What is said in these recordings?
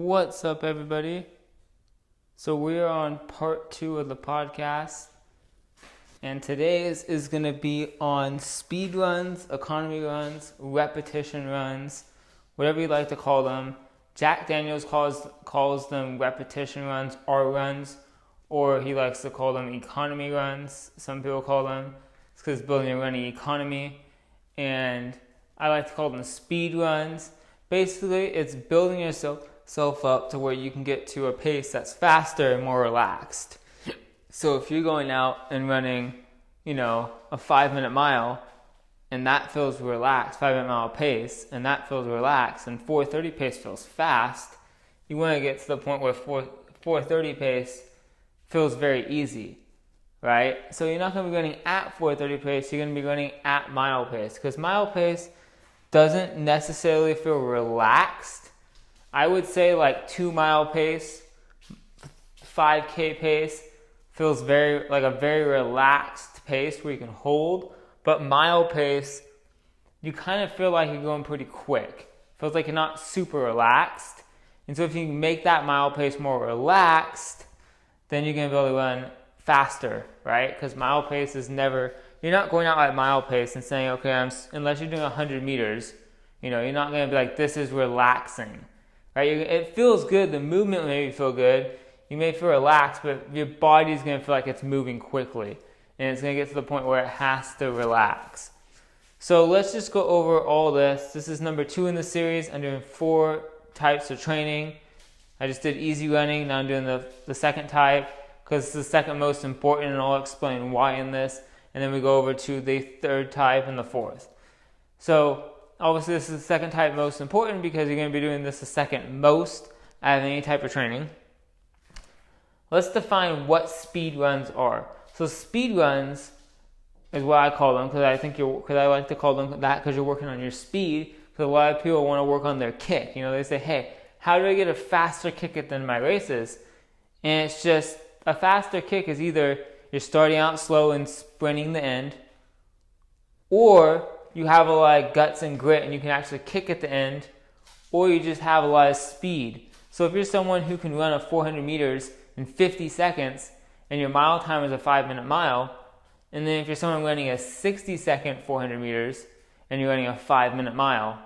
What's up, everybody? So we are on part 2 of the podcast, and today's is going to be on speed runs, economy runs, repetition runs, whatever you like to call them. Jack Daniels calls them repetition runs, R runs, or he likes to call them economy runs. Some people call them. It's because it's building a running economy, and I like to call them speed runs. Basically, it's building yourself up to where you can get to a pace that's faster and more relaxed. So if you're going out and running, a 5-minute mile, and that feels relaxed, 5-minute mile pace, and that feels relaxed, and 4:30 pace feels fast, you want to get to the point where 4:30 pace feels very easy, right? So you're not going to be running at 4:30 pace, you're going to be running at mile pace, because mile pace doesn't necessarily feel relaxed. I would say like 2-mile pace, 5K pace feels like a very relaxed pace where you can hold. But mile pace, you kind of feel like you're going pretty quick. Feels like you're not super relaxed. And so if you can make that mile pace more relaxed, then you're going to be able to run faster, right? Because mile pace is never, you're not going out at mile pace and saying, okay, unless you're doing 100 meters, you're not going to be like, this is relaxing. Right? It feels good. The movement may feel good. You may feel relaxed, but your body's going to feel like it's moving quickly. And it's going to get to the point where it has to relax. So let's just go over all this. This is number 2 in the series. I'm doing 4 types of training. I just did easy running. Now I'm doing the second type because it's the second most important, and I'll explain why in this. And then we go over to the third type and the fourth. So obviously, this is the second type most important because you're going to be doing this the second most out of any type of training. Let's define what speed runs are. So speed runs is what I call them because I like to call them that because you're working on your speed. Because a lot of people want to work on their kick. They say, hey, how do I get a faster kick at the end of my races? And it's just a faster kick is either you're starting out slow and sprinting the end, or you have a lot of guts and grit and you can actually kick at the end, or you just have a lot of speed. So if you're someone who can run a 400 meters in 50 seconds and your mile time is a 5-minute mile, and then if you're someone running a 60-second 400 meters and you're running a 5-minute mile,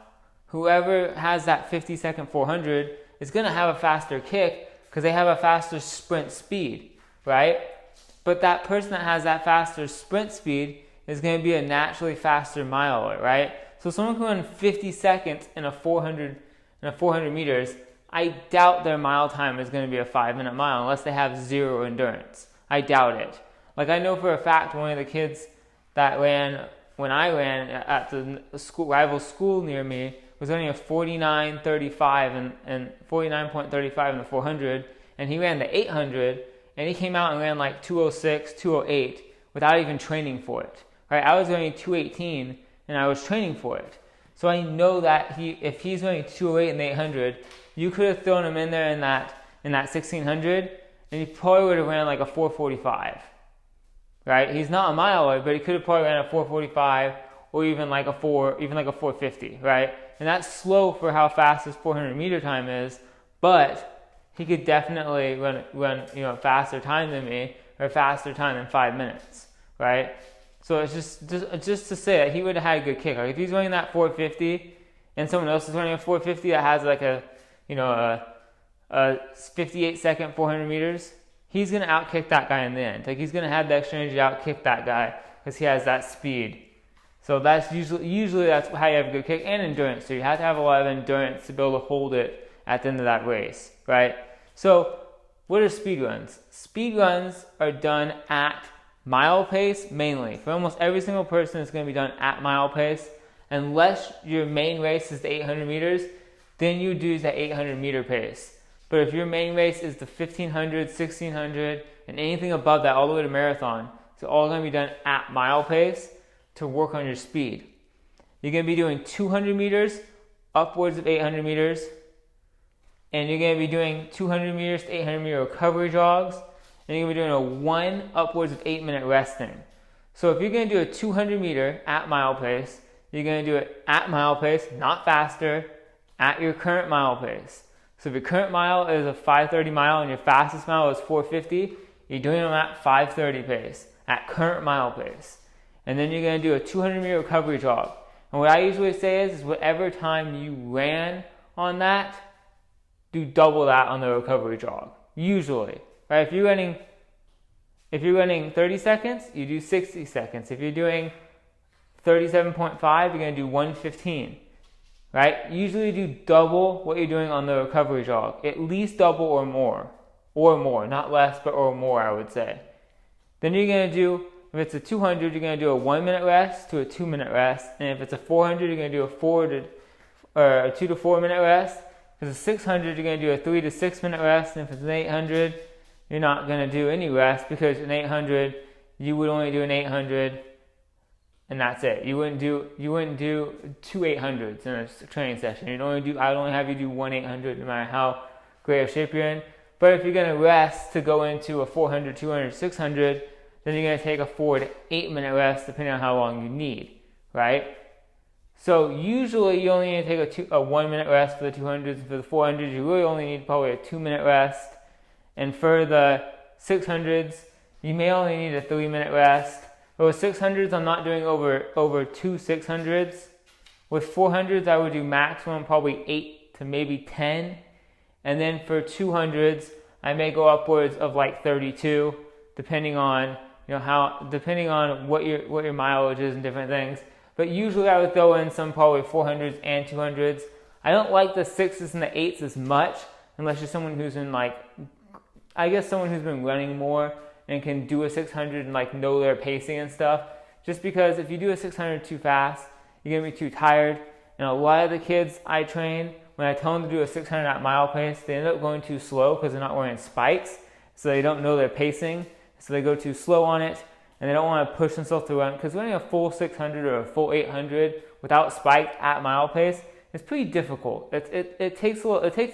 whoever has that 50-second 400 is going to have a faster kick because they have a faster sprint speed, right? But that person that has that faster sprint speed is going to be a naturally faster miler, right? So someone can run 50 seconds in a 400 meters. I doubt their mile time is going to be a 5-minute mile unless they have zero endurance. I doubt it. Like I know for a fact one of the kids that ran when I ran at the rival school near me was running a 49.35 and 49.35 in the 400, and he ran the 800, and he came out and ran like 206, 208 without even training for it. Right, I was running 218 and I was training for it. So I know that if he's running 208 in the 800, you could have thrown him in there in that 1600 and he probably would have ran like a 445. Right? He's not a miler, but he could have probably ran a 445 or even like a 450, right? And that's slow for how fast his 400 meter time is, but he could definitely run a faster time than me or a faster time than 5 minutes, right? So it's just to say that he would have had a good kick. Like if he's running that 450 and someone else is running a 450 that has like a 58-second 400 meters, he's going to outkick that guy in the end. Like he's going to have the extra energy to outkick that guy because he has that speed. So that's usually that's how you have a good kick, and endurance. So you have to have a lot of endurance to be able to hold it at the end of that race, right? So what are speed runs? Speed runs are done at mile pace mainly. For almost every single person, it's going to be done at mile pace. Unless your main race is the 800 meters, then you do the 800 meter pace. But if your main race is the 1500, 1600, and anything above that all the way to marathon, it's all going to be done at mile pace to work on your speed. You're going to be doing 200 meters, upwards of 800 meters, and you're going to be doing 200 meters to 800 meter recovery jogs, and you're going to be doing a 1 upwards of 8-minute resting. So if you're going to do a 200 meter at mile pace, you're going to do it at mile pace, not faster, at your current mile pace. So if your current mile is a 5:30 mile and your fastest mile is 4:50, you're doing them at 5:30 pace, at current mile pace. And then you're going to do a 200-meter recovery jog. And what I usually say is whatever time you ran on that, do double that on the recovery jog. Usually, right? If you're running 30 seconds, you do 60 seconds. If you're doing 37.5, you're going to do 115, right? Usually do double what you're doing on the recovery jog. At least double or more. Not less, but or more, I would say. Then you're going to do, if it's a 200, you're going to do a 1 minute rest to a 2 minute rest. And if it's a 400, you're going to do a 2 to 4 minute rest. If it's a 600, you're going to do a 3 to 6 minute rest. And if it's an 800, you're not going to do any rest, because an 800, you would only do an 800 and that's it. You wouldn't do 2 800s in a training session. I'd only have you do 1 800 no matter how great of shape you're in. But if you're going to rest to go into a 400, 200, 600, then you're going to take a 4 to 8 minute rest depending on how long you need, right? So usually you only need to take a 1 minute rest for the 200s. For the 400s, you really only need probably a 2 minute rest. And for the 600s, you may only need a 3 minute rest. But with 600s, I'm not doing over 2 600s. With 400s, I would do maximum probably 8 to maybe 10. And then for 200s, I may go upwards of like 32, depending on what your mileage is and different things. But usually I would throw in some probably 400s and 200s. I don't like the 6s and the 8s as much, unless you're someone who's been running more and can do a 600 and know their pacing and stuff. Just because if you do a 600 too fast, you're going to be too tired. And a lot of the kids I train, when I tell them to do a 600 at mile pace, they end up going too slow because they're not wearing spikes. So they don't know their pacing. So they go too slow on it, and they don't want to push themselves to run. Because running a full 600 or a full 800 without spikes at mile pace is pretty difficult. It takes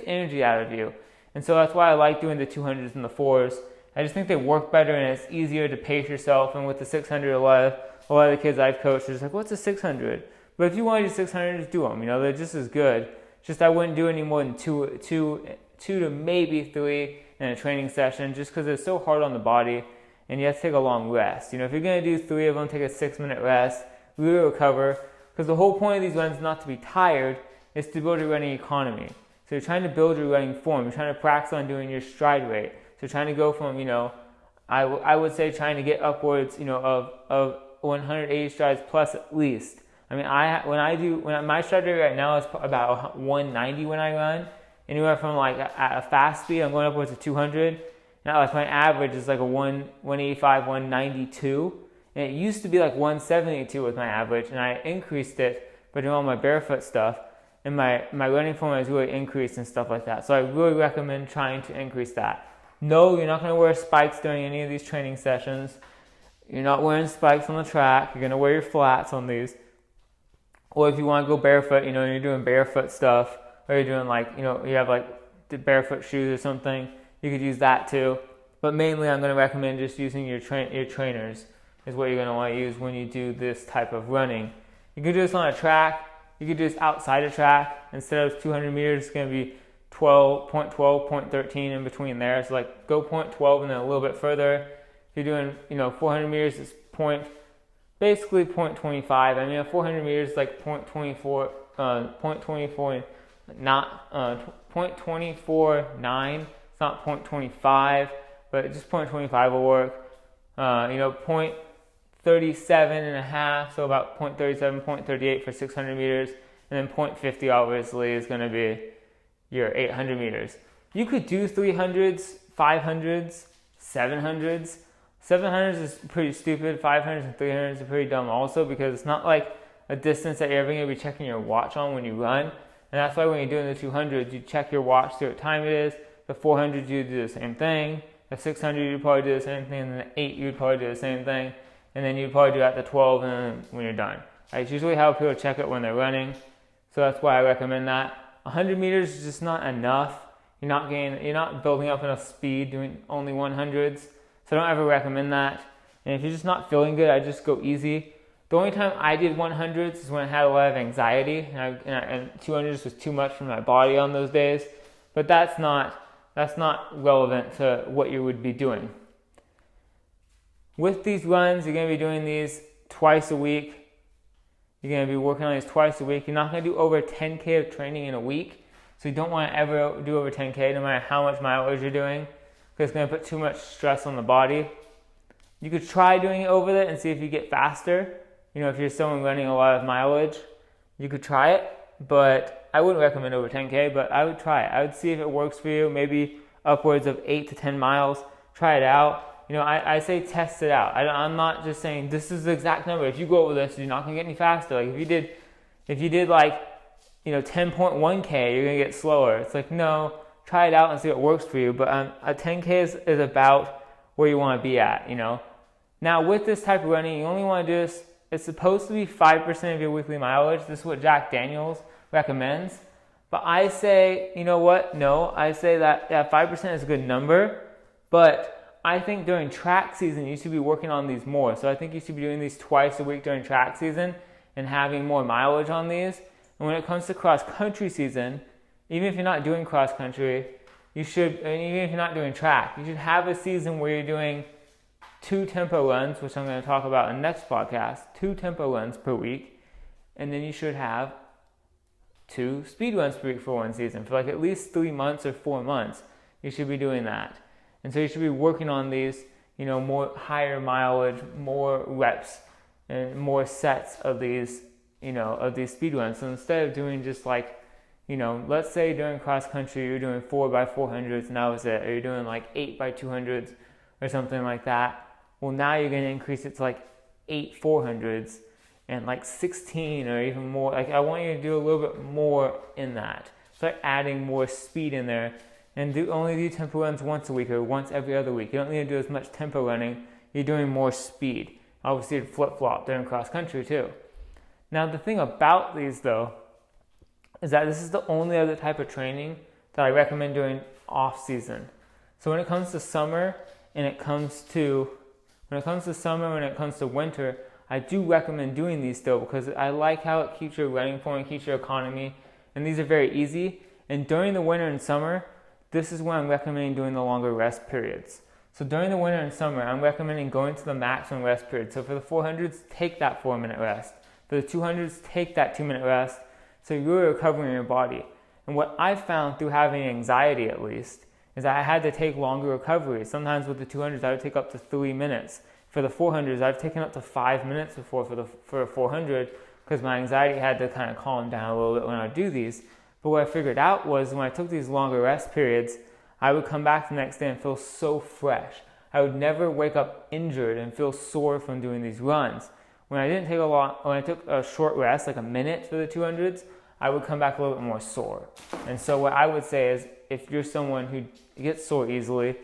energy out of you. And so that's why I like doing the 200s and the 4s. I just think they work better, and it's easier to pace yourself. And with the 600, a lot of the kids I've coached are just like, what's a 600? But if you want to do 600, just do them. They're just as good. Just I wouldn't do any more than two to maybe 3 in a training session, just because it's so hard on the body, and you have to take a long rest. If you're going to do 3 of them, take a 6 minute rest, really recover, because the whole point of these runs is not to be tired, it's to build your running economy. So you're trying to build your running form. You're trying to practice on doing your stride rate. So you're trying to go from, I would say trying to get upwards, of 180 strides plus at least. My stride rate right now is about 190 when I run. Anywhere from at a fast speed, I'm going upwards of 200. Now my average is a 185, 192. And it used to be 172 with my average, and I increased it by doing all my barefoot stuff. And my running form has really increased and stuff like that. So I really recommend trying to increase that. No, you're not going to wear spikes during any of these training sessions. You're not wearing spikes on the track. You're going to wear your flats on these. Or if you want to go barefoot, and you're doing barefoot stuff, or you're doing you have the barefoot shoes or something, you could use that too. But mainly I'm going to recommend just using your trainers is what you're going to want to use when you do this type of running. You can do this on a track. You could do this outside a track. Instead of 200 meters, it's going to be 0.12, 0.13 in between there. So go 0.12 and then a little bit further. If you're doing 400 meters, it's basically 0.25. A 400 meters is 0.24, 0.24, not 0.249. It's not 0.25, but just 0.25 will work. 0.37 and a half, so about 0.37, 0.38 for 600 meters, and then 0.50 obviously is going to be your 800 meters. You could do 300s, 500s, 700s. 700s is pretty stupid. 500s and 300s are pretty dumb also, because it's not a distance that you're ever going to be checking your watch on when you run. And that's why when you're doing the 200s, you check your watch, see what time it is. The 400s, you do the same thing. The 600, you'd probably do the same thing. And the 8, you'd probably do the same thing. And then you'd probably do at the 12 and then when you're done. It's usually how people check it when they're running. So that's why I recommend that. 100 meters is just not enough. You're not building up enough speed doing only 100s. So I don't ever recommend that. And if you're just not feeling good, I just go easy. The only time I did 100s is when I had a lot of anxiety, and 200s was too much for my body on those days. but that's not relevant to what you would be doing. With these runs, you're going to be doing these twice a week. You're going to be working on these twice a week. You're not going to do over 10K of training in a week. So you don't want to ever do over 10K no matter how much mileage you're doing, because it's going to put too much stress on the body. You could try doing it over that and see if you get faster. If you're someone running a lot of mileage, you could try it, but I wouldn't recommend over 10K, but I would try it. I would see if it works for you, maybe upwards of 8 to 10 miles. Try it out. I say test it out. I'm not just saying this is the exact number. If you go over this, you're not going to get any faster. Like if you did 10.1K, you're going to get slower. It's like, no, try it out and see what works for you. But a 10K is about where you want to be at, Now with this type of running, you only want to do this, it's supposed to be 5% of your weekly mileage. This is what Jack Daniels recommends. But I say, No, I say that 5% is a good number, but I think during track season, you should be working on these more. So I think you should be doing these twice a week during track season and having more mileage on these. And when it comes to cross-country season, even if you're not doing cross-country, even if you're not doing track, you should have a season where you're doing 2 tempo runs, which I'm going to talk about in the next podcast, 2 tempo runs per week. And then you should have 2 speed runs per week for one season. For at least 3 months or 4 months, you should be doing that. And so you should be working on these, more higher mileage, more reps, and more sets of these, of these speed runs. So instead of doing just let's say during cross country you're doing 4x400s and that was it, or you're doing 8x200s or something like that. Well, now you're going to increase it to 8 400s and 16 or even more. I want you to do a little bit more in that. Start adding more speed in there. And only do tempo runs once a week or once every other week. You don't need to do as much tempo running. You're doing more speed. Obviously, you'd flip-flop during cross-country too. Now, the thing about these, though, is that this is the only other type of training that I recommend doing off-season. So when it comes to summer and when it comes to winter, I do recommend doing these still because I like how it keeps your running form, keeps your economy, and these are very easy. And during the winter and summer, this is when I'm recommending doing the longer rest periods. So during the winter and summer, I'm recommending going to the maximum rest period. So for the 400s, take that 4-minute rest. For the 200s, take that 2-minute rest. So you're really recovering your body. And what I found through having anxiety, at least, is that I had to take longer recoveries. Sometimes with the 200s, I would take up to 3 minutes. For the 400s, I've taken up to 5 minutes before for a 400 because my anxiety had to kind of calm down a little bit when I would do these. But what I figured out was when I took these longer rest periods, I would come back the next day and feel so fresh. I would never wake up injured and feel sore from doing these runs. When I took a short rest, like a minute for the 200s, I would come back a little bit more sore. And so what I would say is, if you're someone who gets sore easily,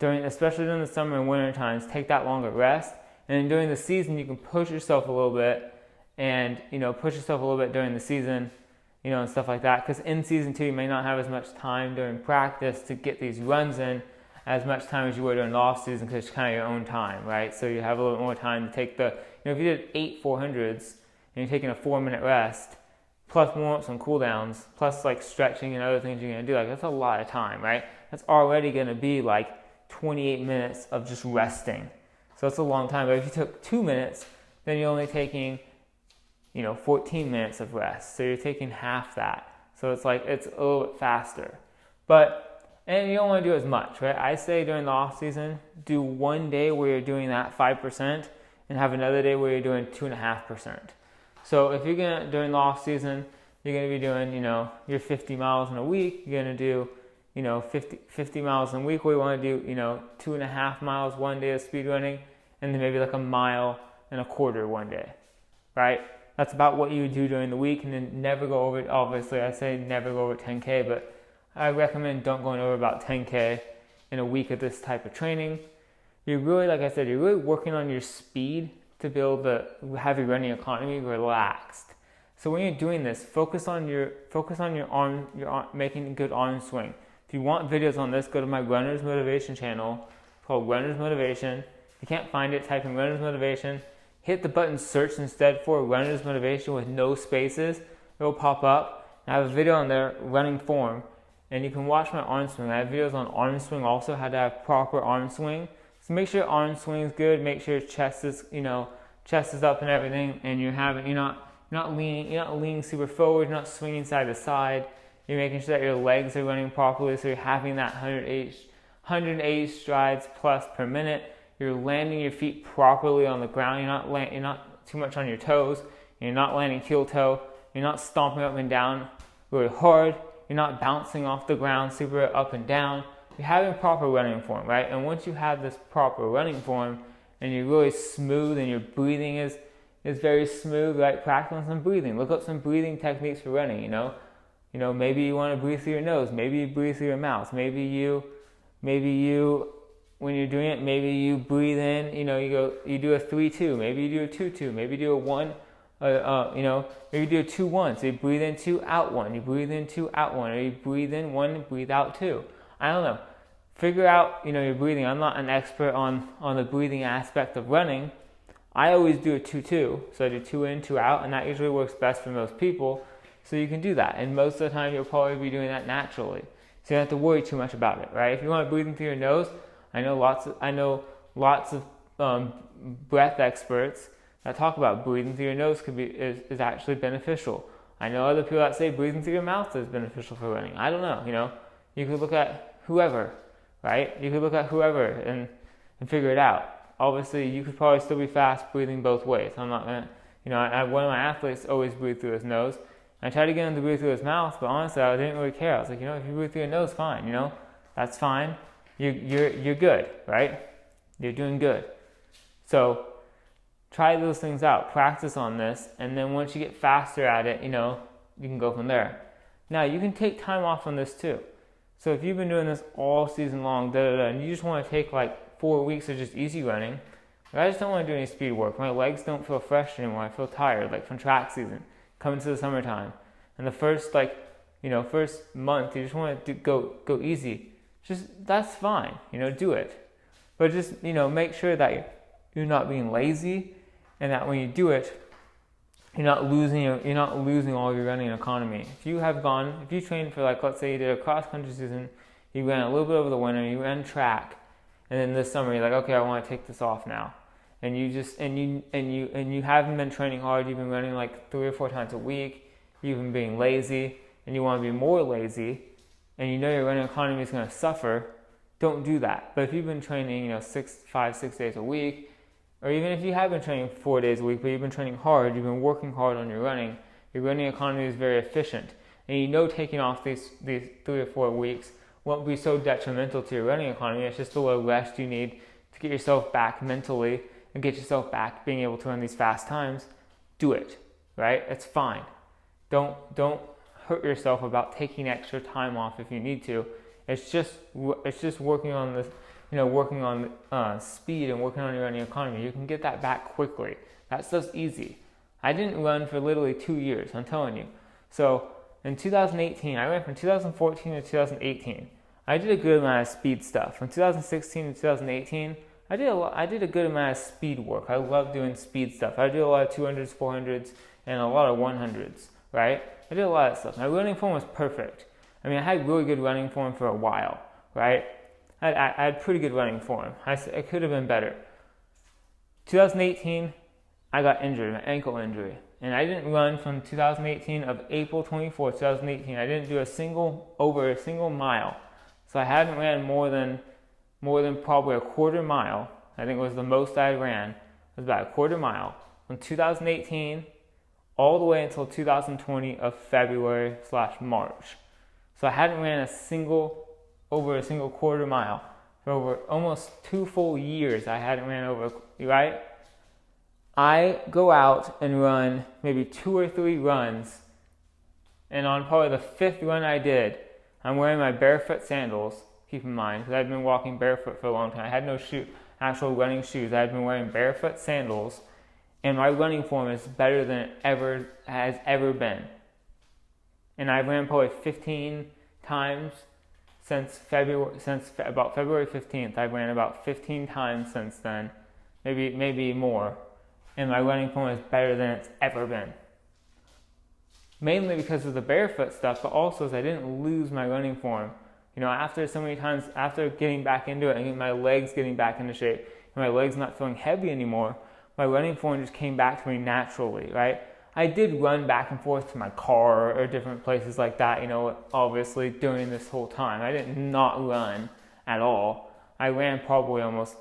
especially during the summer and winter times, take that longer rest. And then during the season, you can push yourself a little bit and, during the season, and stuff like that. Because in season 2, you may not have as much time during practice to get these runs in as much time as you would during the off season because it's kind of your own time, right? So you have a little more time to take if you did 8 400s and you're taking a 4-minute rest, plus warm-ups and cool-downs, plus stretching and other things you're going to do, that's a lot of time, right? That's already going to be 28 minutes of just resting. So it's a long time. But if you took 2 minutes, then you're only taking 14 minutes of rest. So you're taking half that. So it's a little bit faster. And you don't want to do as much, right? I say during the off season, do one day where you're doing that 5% and have another day where you're doing 2.5%. So if you're going to, during the off season, you're going to be doing, your 50 miles in a week, you're going to do, 50 miles in a week where you want to do, 2.5 miles one day of speed running and then maybe a mile and a quarter one day, right? That's about what you would do during the week, and then never go over, obviously I say never go over 10K, but I recommend don't going over about 10K in a week of this type of training. You're really, like I said, you're really working on your speed to be able to have your running economy relaxed. So when you're doing this, focus on your arm, making good arm swing. If you want videos on this, go to my Runner's Motivation channel called Runner's Motivation. If you can't find it, type in Runner's Motivation. Hit the button search instead for Runner's Motivation with no spaces. It will pop up. I have a video on there, running form. and you can watch my arm swing. I have videos on arm swing also, how to have proper arm swing. So make sure your arm swing is good. Make sure your chest is up and everything, and you're not leaning super forward. You're not swinging side to side. You're making sure that your legs are running properly, so you're having that 180 strides plus per minute. You're landing your feet properly on the ground. You're not too much on your toes. You're not landing heel toe. You're not stomping up and down really hard. You're not bouncing off the ground super up and down. You're having proper running form, right? And once you have this proper running form and you're really smooth and your breathing is very smooth, right? Practice on some breathing. Look up some breathing techniques for running, Maybe you want to breathe through your nose. Maybe you breathe through your mouth. Maybe you, when you're doing it, maybe you breathe in, you do a 3-2. Maybe you do a 2-2. Maybe you do a 1. Maybe you do a 2-1. So you breathe in 2, out 1. You breathe in 2, out 1. Or you breathe in 1, breathe out 2. I don't know. Figure out, your breathing. I'm not an expert on the breathing aspect of running. I always do a 2-2. So I do 2 in, 2 out, and that usually works best for most people. So you can do that. And most of the time, you'll probably be doing that naturally. So you don't have to worry too much about it, right? If you want to breathe in through your nose, I know lots of breath experts that talk about breathing through your nose is actually beneficial. I know other people that say breathing through your mouth is beneficial for running. I don't know, You could look at whoever, right? You could look at whoever and figure it out. Obviously, you could probably still be fast breathing both ways. I'm not going to, one of my athletes always breathed through his nose. I tried to get him to breathe through his mouth, but honestly, I didn't really care. I was like, if you breathe through your nose, fine, that's fine. You're good, right? You're doing good. So try those things out, practice on this, and then once you get faster at it, you can go from there. Now, you can take time off on this too. So if you've been doing this all season long, and you just want to take like 4 weeks of just easy running, I just don't want to do any speed work. My legs don't feel fresh anymore. I feel tired, like from track season, coming to the summertime. And the first month, you just want to go easy. That's fine, do it. But just, make sure that you're not being lazy, and that when you do it, you're not losing all your running economy. If you trained for let's say you did a cross country season, you ran a little bit over the winter, you ran track, and then this summer you're like, okay, I want to take this off now. And you haven't been training hard, you've been running like 3 or 4 times a week, you've been being lazy, and you want to be more lazy, and your running economy is going to suffer, don't do that. But if you've been training, 5-6 days a week, or even if you have been training 4 days a week, but you've been training hard, you've been working hard on your running economy is very efficient. And taking off these 3 or 4 weeks won't be so detrimental to your running economy. It's just a little rest you need to get yourself back mentally and get yourself back being able to run these fast times. Do it, right? It's fine. Don't hurt yourself about taking extra time off if you need to. It's just working on this, working on speed and working on your running economy. You can get that back quickly. That stuff's easy. I didn't run for literally 2 years, I'm telling you. So in 2018, I went from 2014 to 2018. I did a good amount of speed stuff. From 2016 to 2018, I did a good amount of speed work. I love doing speed stuff. I did a lot of 200s, 400s, and a lot of 100s, right? I did a lot of stuff. My running form was perfect. I had really good running form for a while, right? I had pretty good running form. I could have been better. 2018, I got injured, my ankle injury. And I didn't run from 2018 of April 24, 2018. I didn't do over a single mile. So I hadn't ran more than probably a quarter mile. I think it was the most I ran. It was about a quarter mile from 2018 all the way until 2020 of February/March. So I hadn't ran over a single quarter mile. For over almost 2 full years, I hadn't ran over, right? I go out and run maybe 2 or 3 runs, and on probably the 5th run I did, I'm wearing my barefoot sandals, keep in mind, because I've been walking barefoot for a long time. I had no actual running shoes. I had been wearing barefoot sandals, and my running form is better than it has ever been. And I've ran probably 15 times since about February 15th. I've ran about 15 times since then, maybe more. And my running form is better than it's ever been. mainly because of the barefoot stuff, but also as I didn't lose my running form. After so many times, after getting back into it and my legs getting back into shape, and my legs not feeling heavy anymore, my running form just came back to me naturally, right? I did run back and forth to my car or different places like that, obviously during this whole time. I did not run at all. I ran probably almost,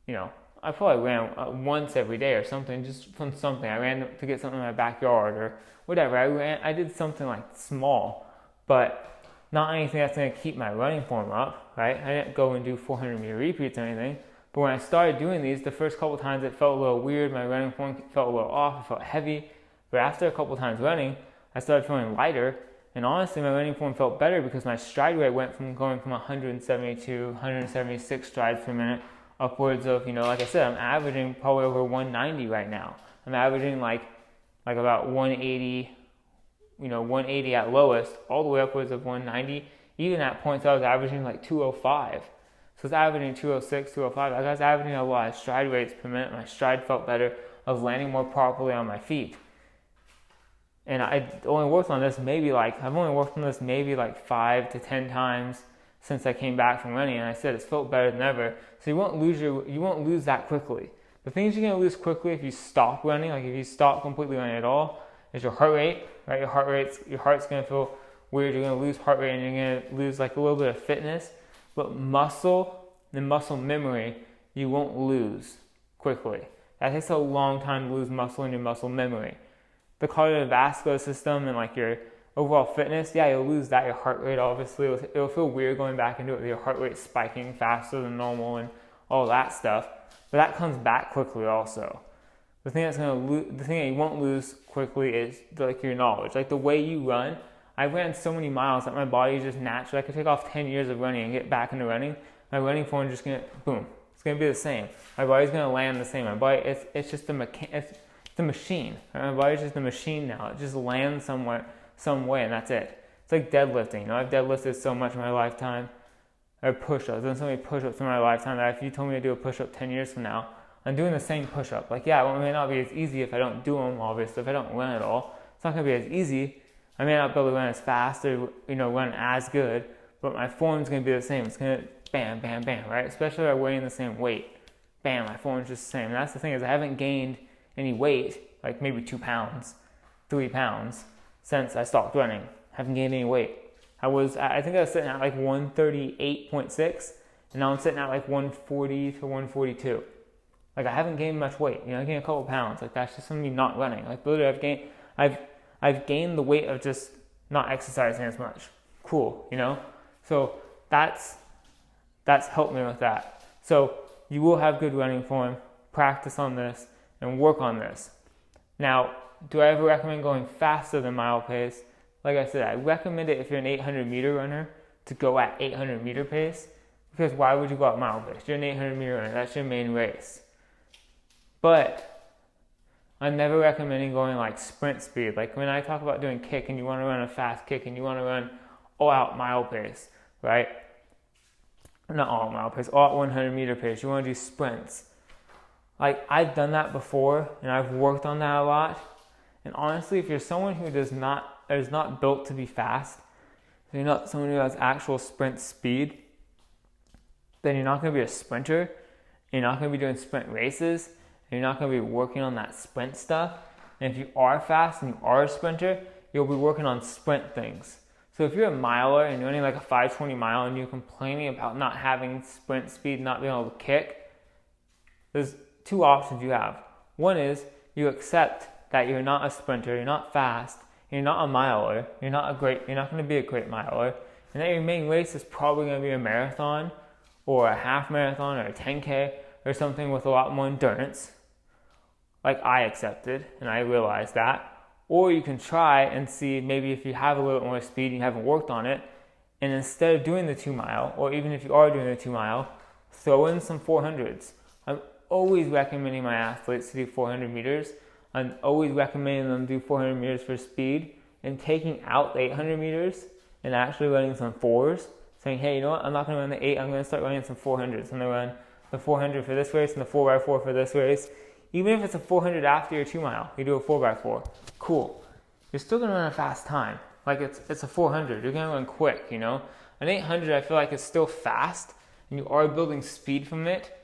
I probably ran once every day or something, just from something. I ran to get something in my backyard or whatever. I did something like small, but not anything that's going to keep my running form up, right? I didn't go and do 400 meter repeats or anything. But when I started doing these, the first couple times it felt a little weird. My running form felt a little off. It felt heavy. But after a couple times running, I started feeling lighter. And honestly, my running form felt better because my stride rate went from going from 172, 176 strides per minute upwards of, like I said, I'm averaging probably over 190 right now. I'm averaging like about 180, 180 at lowest, all the way upwards of 190. Even at points I was averaging like 205. So I was averaging 206, 205. I was averaging a lot of stride rates per minute. My stride felt better. I was landing more properly on my feet. And I've only worked on this maybe like 5 to 10 times since I came back from running. And I said it's felt better than ever. So you won't lose that quickly. The things you're going to lose quickly if you stop running, like if you stop completely running at all, is your heart rate, right? Your heart's going to feel weird. You're going to lose heart rate and you're going to lose like a little bit of fitness. But muscle memory, you won't lose quickly. That takes a long time to lose muscle in your muscle memory. The cardiovascular system and like your overall fitness, you'll lose that. Your heart rate, obviously, it'll feel weird going back into it with your heart rate spiking faster than normal and all that stuff. But that comes back quickly also. The thing that you won't lose quickly is like your knowledge, like the way you run. I ran so many miles that my body is just naturally. I could take off 10 years of running and get back into running. My running form is just gonna boom. It's gonna be the same. My body's gonna land the same. My body, it's just it's the machine. My body's just a machine now. It just lands somewhere, some way, and that's it. It's like deadlifting. I've deadlifted so much in my lifetime. Or push-ups. I've done so many push-ups in my lifetime that if you told me to do a push-up 10 years from now, I'm doing the same push-up. Like, it may not be as easy if I don't do them, obviously, if I don't run at all. It's not gonna be as easy. I may not be able to run as fast or, run as good, but my form's going to be the same. It's going to bam, bam, bam, right? Especially if I'm weighing the same weight. Bam, my form's just the same. And that's the thing is I haven't gained any weight, like maybe 2 pounds, 3 pounds since I stopped running. I haven't gained any weight. I think I was sitting at like 138.6, and now I'm sitting at like 140 to 142. Like I haven't gained much weight. I gained a couple pounds. Like that's just from me not running. Like literally I've gained the weight of just not exercising as much. Cool, So that's helped me with that. So you will have good running form. Practice on this and work on this. Now, do I ever recommend going faster than mile pace? Like I said, I recommend it if you're an 800 meter runner to go at 800 meter pace. Because why would you go at mile pace? You're an 800 meter runner. That's your main race. But I'm never recommending going like sprint speed. Like when I talk about doing kick and you want to run a fast kick and you want to run all out mile pace, right? Not all out mile pace, all out 100 meter pace. You want to do sprints. Like I've done that before and I've worked on that a lot. And honestly, if you're someone who is not built to be fast, if you're not someone who has actual sprint speed, then you're not going to be a sprinter. You're not going to be doing sprint races. You're not going to be working on that sprint stuff. And if you are fast and you are a sprinter, you'll be working on sprint things. So if you're a miler and you're running like a 520 mile and you're complaining about not having sprint speed, not being able to kick, there's 2 options you have. One is you accept that you're not a sprinter, you're not fast, you're not a miler, you're not going to be a great miler, and that your main race is probably going to be a marathon or a half marathon or a 10K or something with a lot more endurance. Like I accepted, and I realized that. Or you can try and see maybe if you have a little bit more speed and you haven't worked on it, and instead of doing the 2 mile, or even if you are doing the 2 mile, throw in some 400s. I'm always recommending my athletes to do 400 meters. I'm always recommending them do 400 meters for speed and taking out the 800 meters and actually running some 4s, saying, hey, you know what, I'm not going to run the 8, I'm going to start running some 400s. I'm going to run the 400 for this race and the 4x4 for this race. Even if it's a 400 after your 2 mile, you do a 4x4. Cool. you're still going to run a fast time. Like it's a 400. You're going to run quick, you know? An 800, I feel like it's still fast, and you are building speed from it.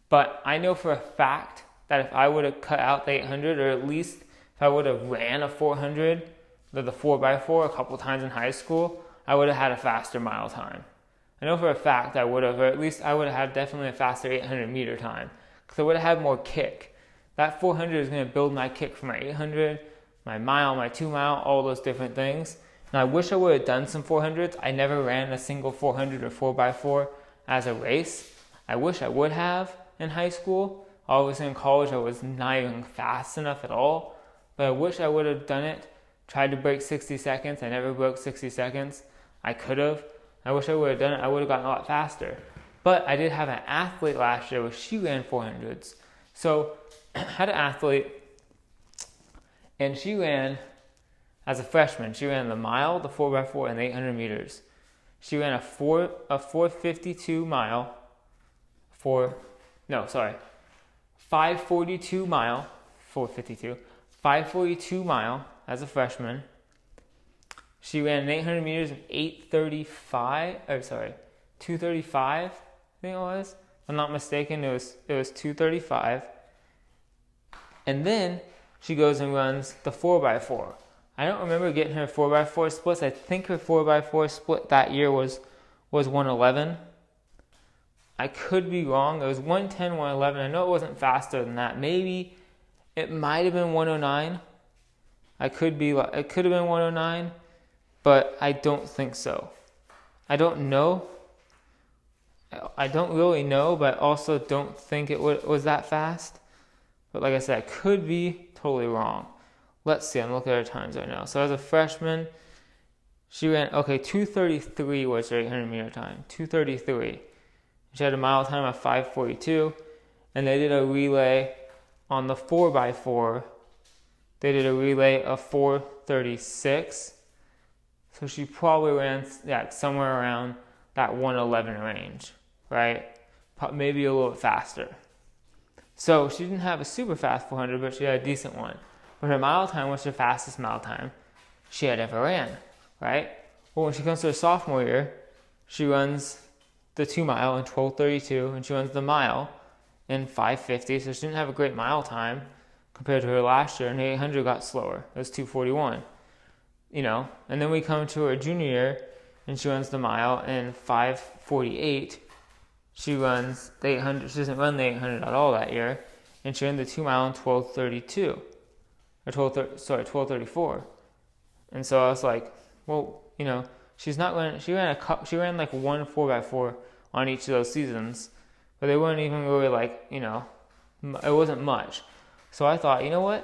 But I know for a fact that if I would have cut out the 800, or at least if I would have ran a 400, the 4x4 a couple times in high school, I would have had a faster mile time. I know for a fact I would have, or at least I would have had definitely a faster 800 meter time, because I would have had more kick. That 400 is going to build my kick for my 800, my mile, my 2 mile, all those different things. And I wish I would have done some 400s. I never ran a single 400 or 4x4 as a race. I wish I would have in high school. Obviously in college I was not even fast enough at all, but I wish I would have done it. Tried to break 60 seconds. I never broke 60 seconds. I could have. I wish I would have done it. I would have gotten a lot faster. But I did have an athlete last year where she ran 400s. So I had an athlete, and she ran, as a freshman, she ran the mile, the 4x4, and the 800 meters. She ran a 452 mile, 542 mile, 452, 542 mile as a freshman. She ran an 800 meters of 235, I think it was. If I'm not mistaken, it was 235. And then she goes and runs the 4x4. I don't remember getting her 4x4 splits. I think her 4x4 split that year was 111. I could be wrong. It was 110, 111. I know it wasn't faster than that. Maybe it might have been 109. It could have been 109, but I don't think so. I don't know. I don't really know, but also don't think it was that fast. But like I said, I could be totally wrong. Let's see. I'm looking at her times right now. So as a freshman, she ran, 2:33 was her 800 meter time. 2:33. She had a mile time of 5:42. And they did a relay on the 4x4. They did a relay of 4:36. So she probably ran somewhere around that 111 range, right? Maybe a little bit faster. So she didn't have a super fast 400, but she had a decent one. But her mile time was her fastest mile time she had ever ran, right? Well, when she comes to her sophomore year, she runs the 2 mile in 12:32, and she runs the mile in 5:50. So she didn't have a great mile time compared to her last year, and the 800 got slower. It was 2:41, you know. And then we come to her junior year, and she runs the mile in 5:48. She runs the 800. She doesn't run the 800 at all that year, and she ran the 2 mile in 12:32, or 12:34. And so I was like, well, you know, she's not running. She ran like one 4x4 on each of those seasons, but they weren't even really like, you know, it wasn't much. So I thought, you know what?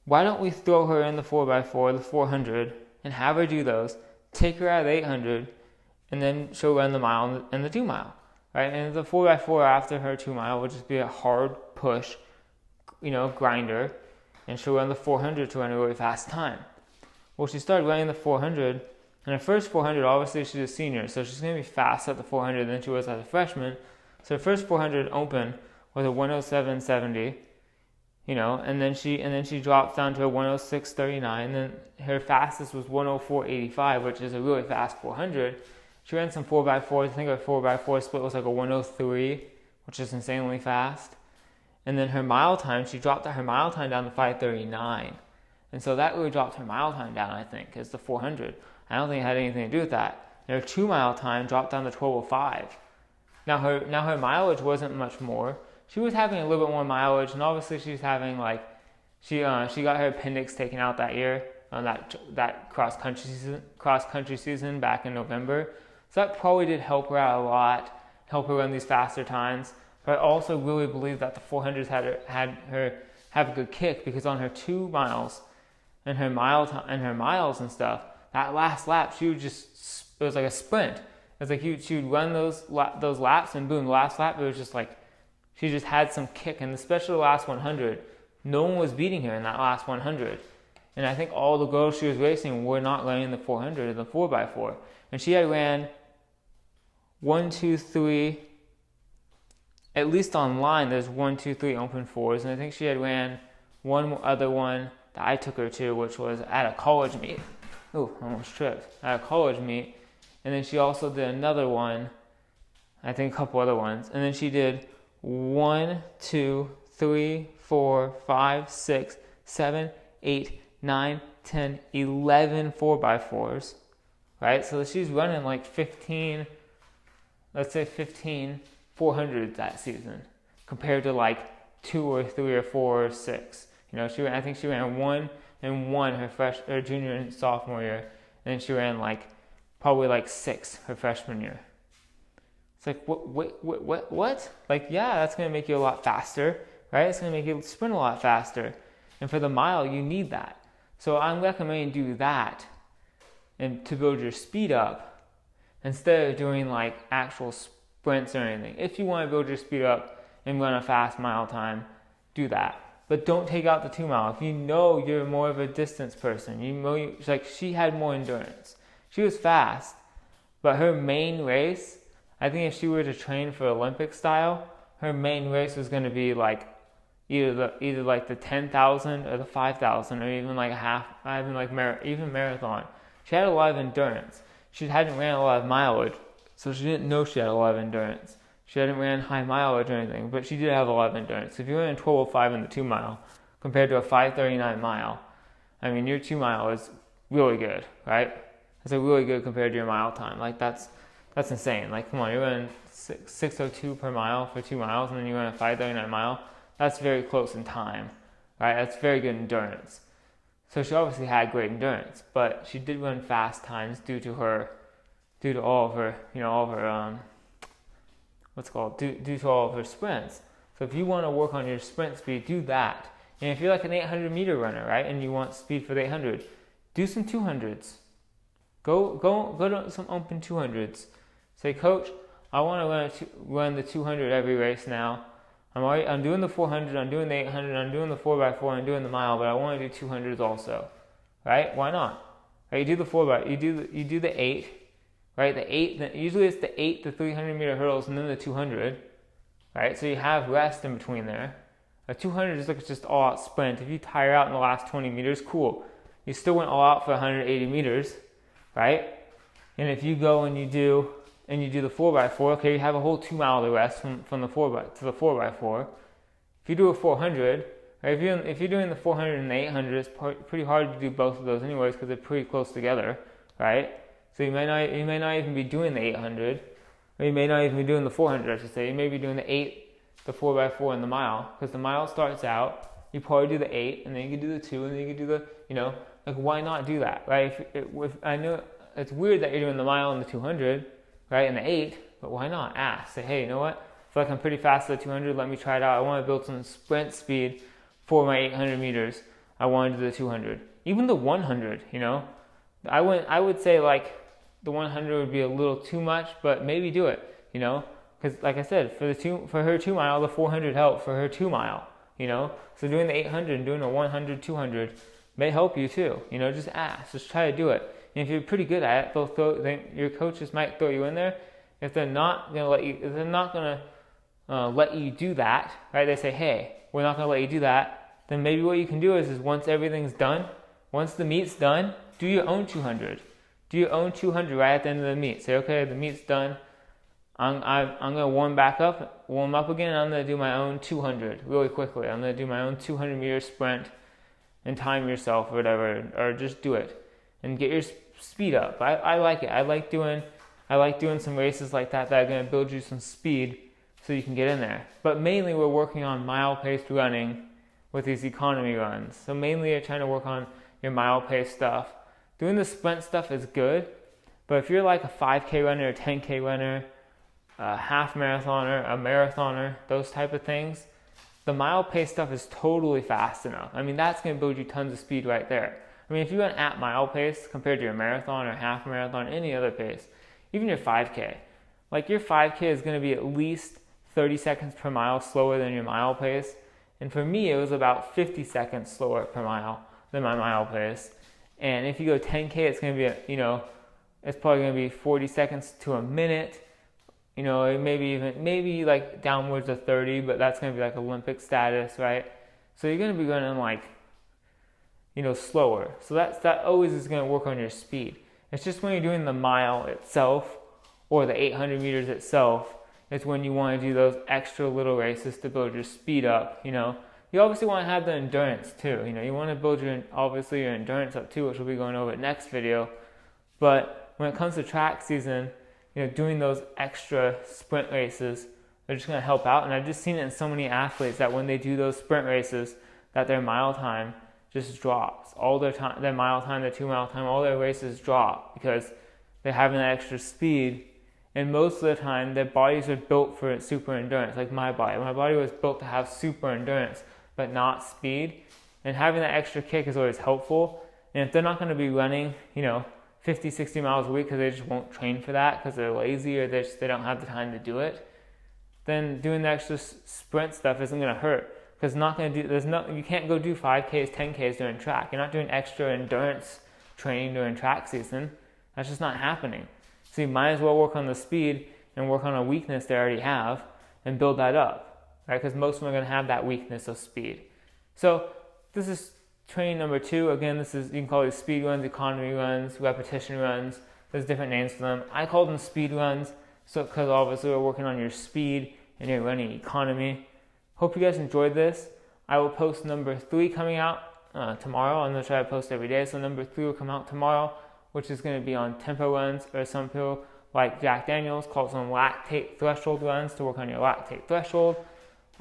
Why don't we throw her in the 4x4, the 400, and have her do those? Take her out of the 800, and then she'll run the mile and the 2 mile, right? And the 4x4 after her 2 mile will just be a hard push, you know, grinder, and she'll run the 400 to run a really fast time. Well, she started running the 400, and her first 400, obviously she's a senior, so she's going to be fast at the 400 than she was as a freshman. So her first 400 open was a 107.70, you know, and then she dropped down to a 106.39, and then her fastest was 104.85, which is a really fast 400. She ran some 4x4s. I think her 4x4 split was like a 103, which is insanely fast. And then her mile time, she dropped her mile time down to 5:39. And so that really dropped her mile time down, I think, is the 400. I don't think it had anything to do with that. And her 2 mile time dropped down to 12:05. Now her mileage wasn't much more. She was having a little bit more mileage, and obviously she's having she got her appendix taken out that year on that cross country season back in November. So that probably did help her out a lot, help her run these faster times. But I also really believe that the 400s had her have a good kick, because on her 2 miles and her miles and stuff, that last lap it was like a sprint. It was like she would run those laps, and boom, the last lap it was just like she just had some kick. And especially the last 100, no one was beating her in that last 100. And I think all the girls she was racing were not running the 400 or the 4x4. And she had ran 1, 2, 3. At least online, there's 1, 2, 3 open 4s, and I think she had ran one other one that I took her to, which was at a college meet. Oh, I almost tripped. At a college meet. And then she also did another one, I think a couple other ones. And then she did 1, 2, 3, 4, 5, 6, 7, 8, 9, 10, 11 4x4s, right? So she's running like 15, let's say 15 400s that season, compared to like 2 or 3 or 4 or 6. I think she ran 1 and 1 her junior and sophomore year, and then she ran like probably like 6 her freshman year. It's like, what? Like, yeah, that's going to make you a lot faster, right? It's going to make you sprint a lot faster. And for the mile, you need that. So I'm recommending do that and to build your speed up instead of doing like actual sprints or anything. If you want to build your speed up and run a fast mile time, do that. But don't take out the 2 mile. If you know you're more of a distance person, like she had more endurance. She was fast, but her main race, I think if she were to train for Olympic style, her main race was going to be like either like the 10,000 or the 5,000 or even like a half, even like even marathon. She had a lot of endurance. She hadn't ran a lot of mileage, so she didn't know she had a lot of endurance. She hadn't ran high mileage or anything, but she did have a lot of endurance. If you ran 12:05 in the 2 mile compared to a 5:39 mile, I mean your 2 mile is really good, right? That's a really good compared to your mile time. Like that's insane. Like come on, you're running 6:02 per mile for 2 miles, and then you run a 5:39 mile. That's very close in time, right? That's very good endurance. So she obviously had great endurance, but she did run fast times due to all of her due to all of her sprints. So if you want to work on your sprint speed, do that. And if you're like an 800 meter runner, right, and you want speed for the 800, do some 200s. Go to some open 200s. Say, coach, I want to run the 200 every race now. I'm doing the 400, I'm doing the 800, I'm doing the 4x4, I'm doing the mile, but I want to do 200s also, right? Why not? Right, you do the 4x, you do the 8, right? Usually it's the 8, the 300 meter hurdles, and then the 200, right? So you have rest in between there. A 200 is like just all out sprint. If you tire out in the last 20 meters, cool. You still went all out for 180 meters, right? And if you go and you do the 4x4, okay, you have a whole 2 mile to rest from the 4x4. If you do a 400, right, if you're doing the 400 and the 800, it's pretty hard to do both of those anyways because they're pretty close together, right? So you may not even be doing the 800, or you may not even be doing the 400, I should say. You may be doing the 8, the 4x4, and the mile, because the mile starts out, you probably do the 8, and then you can do the 2, and then you can do the, like why not do that, right? I know it's weird that you're doing the mile and the 200, right, and the 8, but why not ask? Say, hey, you know what? I feel like I'm pretty fast at the 200. Let me try it out. I want to build some sprint speed for my 800 meters. I want to do the 200. Even the 100, I would say like the 100 would be a little too much, but maybe do it, because like I said, for her 2 mile, the 400 helped for her 2 mile, So doing the 800 and doing the 100, 200 may help you too. Just ask. Just try to do it. And if you're pretty good at it, your coaches might throw you in there. If they're not going to let you do that, right? They say, hey, we're not going to let you do that. Then maybe what you can do is once everything's done, once the meet's done, do your own 200. Do your own 200 right at the end of the meet. Say, okay, the meet's done. I'm going to warm up again, and I'm going to do my own 200 really quickly. I'm going to do my own 200 meter sprint and time yourself or whatever, or just do it and get your speed up. I like it. I like doing some races like that are going to build you some speed so you can get in there. But mainly we're working on mile-paced running with these economy runs. So mainly you're trying to work on your mile-paced stuff. Doing the sprint stuff is good, but if you're like a 5K runner, a 10K runner, a half marathoner, a marathoner, those type of things, the mile-paced stuff is totally fast enough. I mean, that's going to build you tons of speed right there. I mean, if you run at mile pace compared to your marathon or half marathon, any other pace, even your 5K, like your 5K is going to be at least 30 seconds per mile slower than your mile pace. And for me, it was about 50 seconds slower per mile than my mile pace. And if you go 10K, it's going to be, it's probably going to be 40 seconds to a minute. Maybe like downwards of 30, but that's going to be like Olympic status, right? So you're going to be running like, slower. So that always is going to work on your speed. It's just when you're doing the mile itself or the 800 meters itself, it's when you want to do those extra little races to build your speed up. You obviously want to have the endurance too. You want to build your endurance up too, which we'll be going over in the next video. But when it comes to track season, doing those extra sprint races, they're just going to help out. And I've just seen it in so many athletes that when they do those sprint races, that their mile time just drops. All their time, their mile time, their 2 mile time, all their races drop because they're having that extra speed. And most of the time, their bodies are built for super endurance, like my body. My body was built to have super endurance, but not speed. And having that extra kick is always helpful. And if they're not going to be running, 50, 60 miles a week because they just won't train for that because they're lazy or they don't have the time to do it, then doing the extra sprint stuff isn't going to hurt. Because you can't go do 5Ks, 10Ks during track. You're not doing extra endurance training during track season. That's just not happening. So you might as well work on the speed and work on a weakness they already have and build that up, right? Because most of them are going to have that weakness of speed. So this is training number 2. Again, you can call these speed runs, economy runs, repetition runs. There's different names for them. I call them speed runs because obviously we're working on your speed and you're running economy. Hope you guys enjoyed this. I will post number 3 coming out tomorrow. I'm going to try to post every day. So number 3 will come out tomorrow, which is going to be on tempo runs, or some people like Jack Daniels calls them lactate threshold runs to work on your lactate threshold.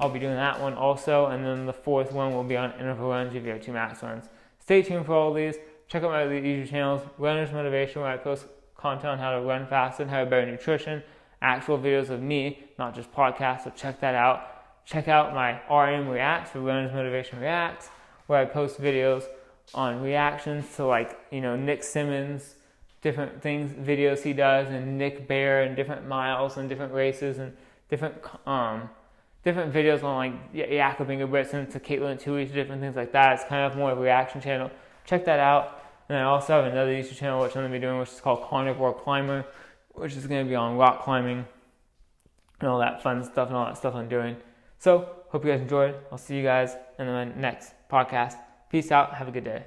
I'll be doing that one also. And then the 4th one will be on interval runs, your VO2 max runs. Stay tuned for all of these. Check out my other YouTube channels, Runner's Motivation, where I post content on how to run faster and how to better nutrition, actual videos of me, not just podcasts, so check that out. Check out my RM Reacts for Runner's Motivation Reacts, where I post videos on reactions to Nick Symmonds, different things, videos he does, and Nick Bare, and different miles and different races and different videos on Jakob Ingebrigtsen to Caitlin Tui, to different things like that. It's kind of more of a reaction channel. Check that out. And I also have another YouTube channel which I'm going to be doing, which is called Carnivore Climber, which is going to be on rock climbing and all that fun stuff and all that stuff I'm doing. So, hope you guys enjoyed. I'll see you guys in the next podcast. Peace out. Have a good day.